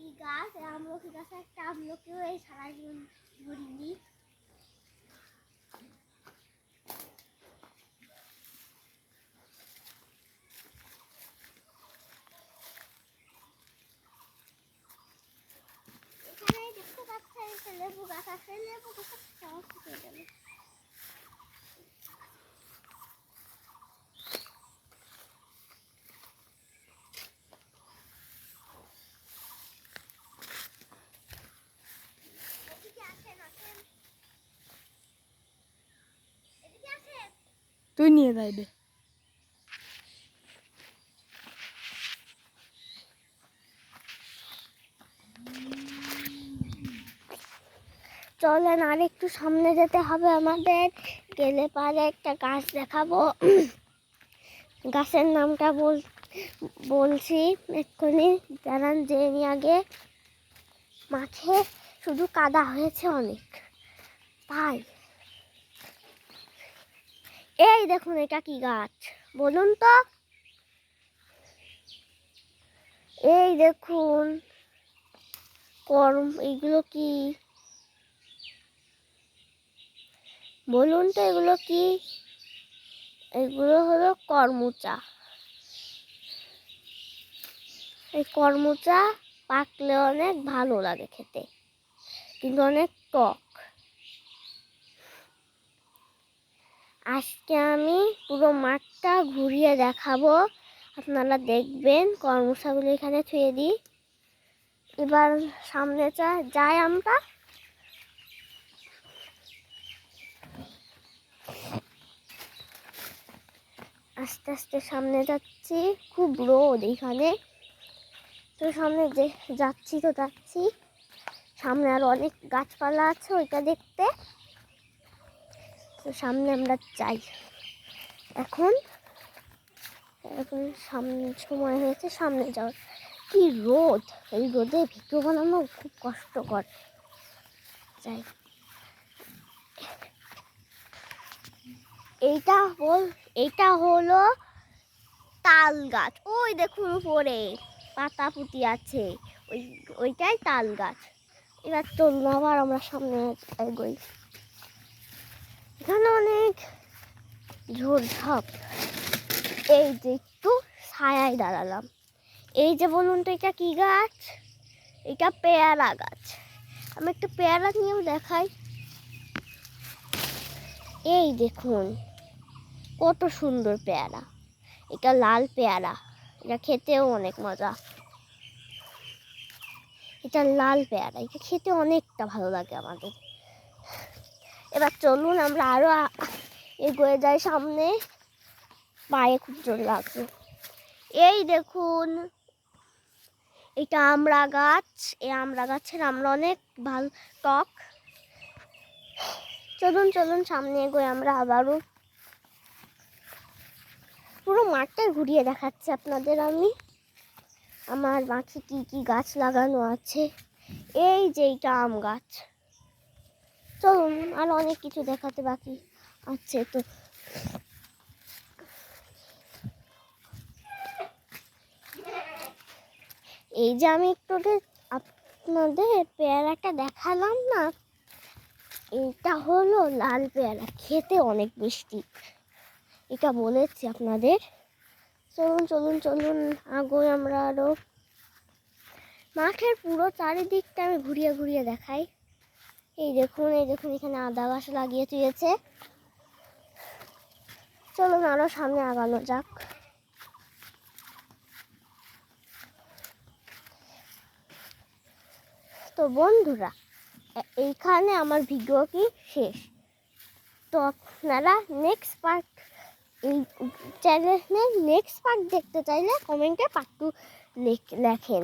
আমলকি গাছ, আমলকি গাছে একটা আমলকিও এই সারা জীবন ধরিনি। এখানে দেখতে পাচ্ছেন একটা লেবু গাছ আছে, লেবু গাছের সমস্যা হয়ে গেল। তুই নিয়ে যাইবে। চলেন আর একটু সামনে যেতে হবে আমাদের, গেলে পারে একটা গাছ দেখাবো। গাছের নামটা বলছি এক্ষুনি, দাঁড়ান জেনে আগে। মাঠে শুধু কাদা হয়েছে অনেক, তাই। এই দেখুন এটা কি গাছ বলুন তো? এই দেখুন এইগুলো কি বলুন তো? এগুলো কি? এগুলো হলো করমচা। এই করমচা পাকলে অনেক ভালো লাগে খেতে, কিন্তু অনেক টক। আজকে আমি পুরো মাঠটা ঘুরিয়ে দেখাবো, আপনারা দেখবেন। করমচাগুলো এখানে ছুঁয়ে দিই। এবার সামনে যাই আমরা। আস্তে আস্তে সামনে যাচ্ছি, খুব রোদ এখানে। তো সামনে যাচ্ছি। সামনে আর অনেক গাছপালা আছে ওইটা দেখতে। তো সামনে আমরা যাই এখন। সামনে সময় হয়েছে সামনে যাওয়ার। কি রোদ! এই রোদে ভিডিও বানানো খুব কষ্টকর। যাই। এইটা হলো তাল গাছ। ওই দেখুন উপরে পাতা পুঁতি আছে, ওইটাই তাল গাছ। এবার চলুন আবার আমরা সামনে এগোই। এখানে অনেক ঝোড়ঝাপ। এই যে একটু ছায়ায় দাঁড়ালাম। এই যে বলুন তো এটা কি গাছ? এটা পেয়ারা গাছ। আমি একটু পেয়ারা নিয়েও দেখাই। এই দেখুন কত সুন্দর পেয়ারা। এটা লাল পেয়ারা, এটা খেতেও অনেক মজা। এটা লাল পেয়ারা, এটা খেতে অনেকটা ভালো লাগে আমাদের। এবার চলুন আমরা আরো এগিয়ে যাই সামনে। পায়ে খুব জোর লাগছে। এই দেখুন এটা আমড়া গাছ। এই আমড়া গাছের আমড়া অনেক ভালো টক। চলুন সামনে এগোই আমরা আবারও। পুরো মাঠটা ঘুরিয়ে দেখাচ্ছি আপনাদের আমি। আমার বাকি কি গাছ লাগানো আছে। এই যে এটা আম গাছ। চলুন আর অনেক কিছু দেখাতে বাকি আছে। তো এই যে আমি একটু আপনাদের পেয়ারাটা দেখালাম না, এটা হলো লাল পেয়ারা, খেতে অনেক মিষ্টি। এটা বলেছি আপনাদের। চলুন আগে আমরা আরো। মাঠের পুরো চারিদিকটা আমি ঘুরিয়ে দেখাই। এই দেখুন এখানে আদা গাছ লাগিয়ে দিয়েছে। চলুন আরো সামনে আগানো যাক। তো বন্ধুরা, এইখানে আমার ভিডিও কি শেষ। তো আপনারা নেক্সট পার্ট এই চ্যানেলে নেক্সট পার্ট দেখতে চাইলে কমেন্টে পার্ট 2 লেখেন।